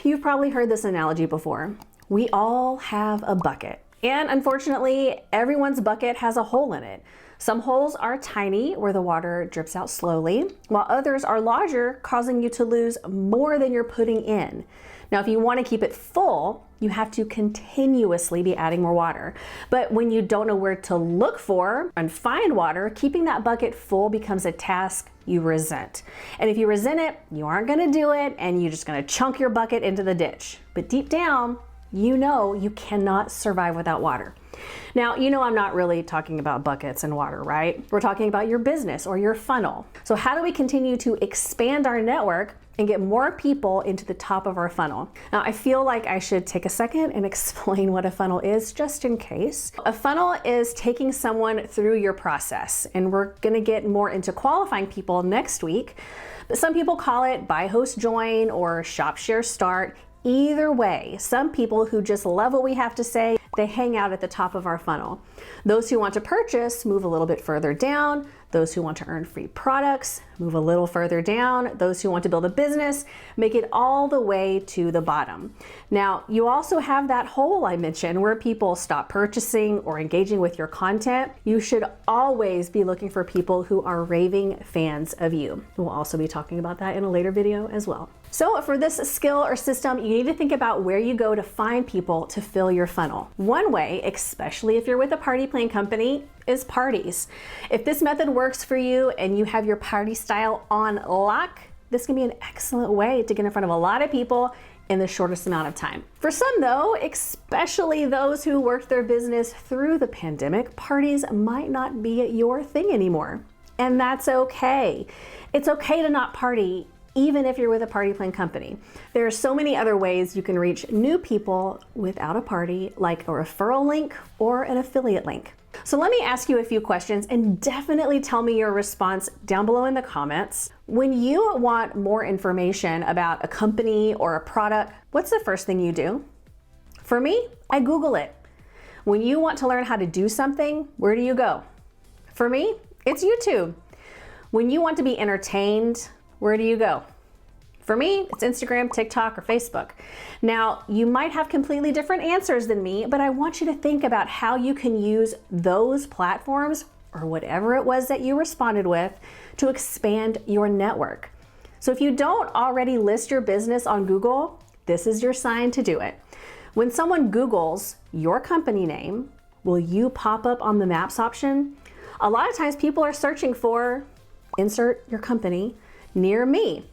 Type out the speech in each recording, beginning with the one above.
You've probably heard this analogy before. We all have a bucket, and unfortunately, everyone's bucket has a hole in it. Some holes are tiny, where the water drips out slowly, while others are larger, causing you to lose more than you're putting in. Now, if you want to keep it full, you have to continuously be adding more water. But when you don't know where to look for and find water, keeping that bucket full becomes a task you resent. And if you resent it, you aren't going to do it, and you're just going to chunk your bucket into the ditch. But deep down, you know you cannot survive without water. Now, you know I'm not really talking about buckets and water, right? We're talking about your business or your funnel. So how do we continue to expand our network and get more people into the top of our funnel? Now, I feel like I should take a second and explain what a funnel is, just in case. A funnel is taking someone through your process, and we're gonna get more into qualifying people next week. But some people call it buy, host, join, or shop, share, start. Either way, some people who just love what we have to say, they hang out at the top of our funnel. Those who want to purchase move a little bit further down. Those who want to earn free products move a little further down. Those who want to build a business make it all the way to the bottom. Now, you also have that hole I mentioned where people stop purchasing or engaging with your content. You should always be looking for people who are raving fans of you. We'll also be talking about that in a later video as well. So for this skill or system, you need to think about where you go to find people to fill your funnel. One way, especially if you're with a party plan company, is parties. If this method works for you and you have your party style on lock, this can be an excellent way to get in front of a lot of people in the shortest amount of time. For some though, especially those who worked their business through the pandemic, parties might not be your thing anymore. And that's okay. It's okay to not party, even if you're with a party plan company. There are so many other ways you can reach new people without a party, like a referral link or an affiliate link. So let me ask you a few questions, and definitely tell me your response down below in the comments. When you want more information about a company or a product, what's the first thing you do? For me, I Google it. When you want to learn how to do something, where do you go? For me, it's YouTube. When you want to be entertained, where do you go? For me, it's Instagram, TikTok, or Facebook. Now, you might have completely different answers than me, but I want you to think about how you can use those platforms, or whatever it was that you responded with, to expand your network. So if you don't already list your business on Google, this is your sign to do it. When someone Googles your company name, will you pop up on the Maps option? A lot of times people are searching for, insert your company, near me.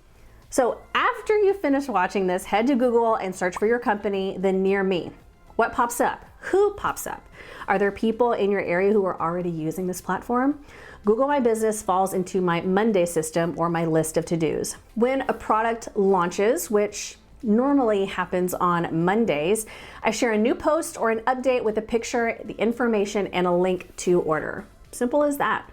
So after you finish watching this, head to Google and search for your company, then near me. What pops up? Who pops up? Are there people in your area who are already using this platform? Google My Business falls into my Monday system or my list of to-dos. When a product launches, which normally happens on Mondays, I share a new post or an update with a picture, the information, and a link to order. Simple as that.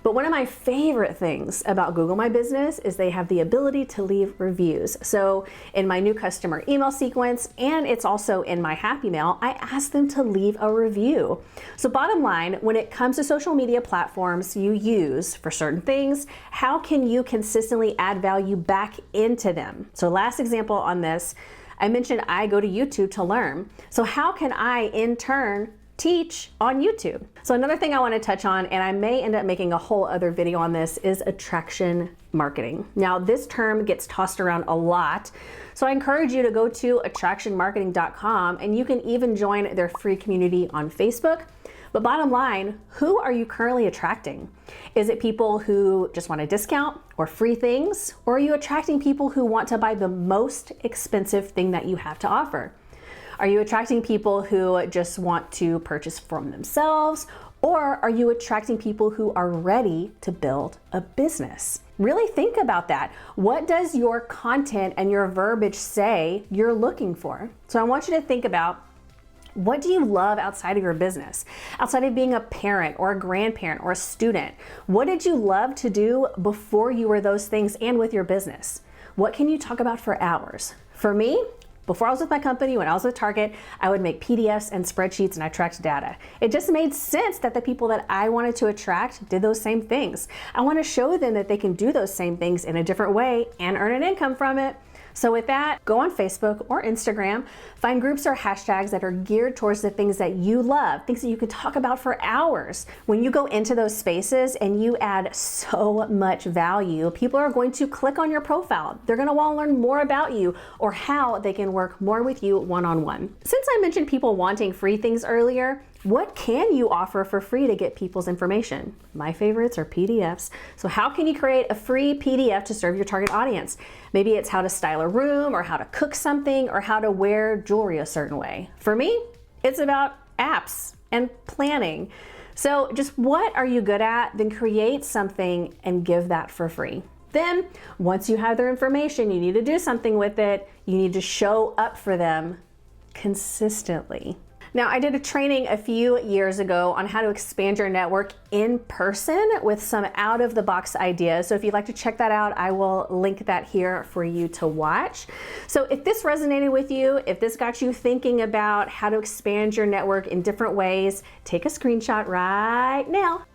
But one of my favorite things about Google My Business is they have the ability to leave reviews. So in my new customer email sequence, and it's also in my Happy Mail, I ask them to leave a review. So bottom line, when it comes to social media platforms you use for certain things, how can you consistently add value back into them? So last example on this, I mentioned I go to YouTube to learn. So how can I in turn teach on YouTube? So another thing I want to touch on, and I may end up making a whole other video on this, is attraction marketing. Now, this term gets tossed around a lot, so I encourage you to go to attractionmarketing.com, and you can even join their free community on Facebook. But bottom line, who are you currently attracting? Is it people who just want a discount or free things? Or are you attracting people who want to buy the most expensive thing that you have to offer? Are you attracting people who just want to purchase from themselves? Or are you attracting people who are ready to build a business? Really think about that. What does your content and your verbiage say you're looking for? So I want you to think about, what do you love outside of your business? Outside of being a parent or a grandparent or a student, what did you love to do before you were those things and with your business? What can you talk about for hours? For me, before I was with my company, when I was with Target, I would make PDFs and spreadsheets and I tracked data. It just made sense that the people that I wanted to attract did those same things. I want to show them that they can do those same things in a different way and earn an income from it. So with that, go on Facebook or Instagram, find groups or hashtags that are geared towards the things that you love, things that you could talk about for hours. When you go into those spaces and you add so much value, people are going to click on your profile. They're going to want to learn more about you or how they can work more with you one-on-one. Since I mentioned people wanting free things earlier, what can you offer for free to get people's information? My favorites are PDFs. So how can you create a free PDF to serve your target audience? Maybe it's how to style a room or how to cook something or how to wear jewelry a certain way. For me, it's about apps and planning. So just what are you good at? Then create something and give that for free. Then once you have their information, you need to do something with it. You need to show up for them consistently. Now, I did a training a few years ago on how to expand your network in person with some out-of-the-box ideas. So if you'd like to check that out, I will link that here for you to watch. So if this resonated with you, if this got you thinking about how to expand your network in different ways, take a screenshot right now.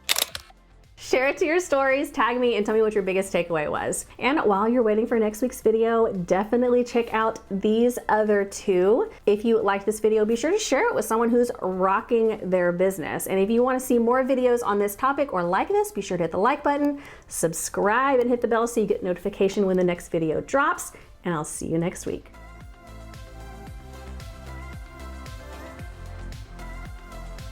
Share it to your stories, tag me, and tell me what your biggest takeaway was. And while you're waiting for next week's video, definitely check out these other two. If you liked this video, be sure to share it with someone who's rocking their business. And if you want to see more videos on this topic or like this, be sure to hit the like button, subscribe, and hit the bell so you get notification when the next video drops. And I'll see you next week.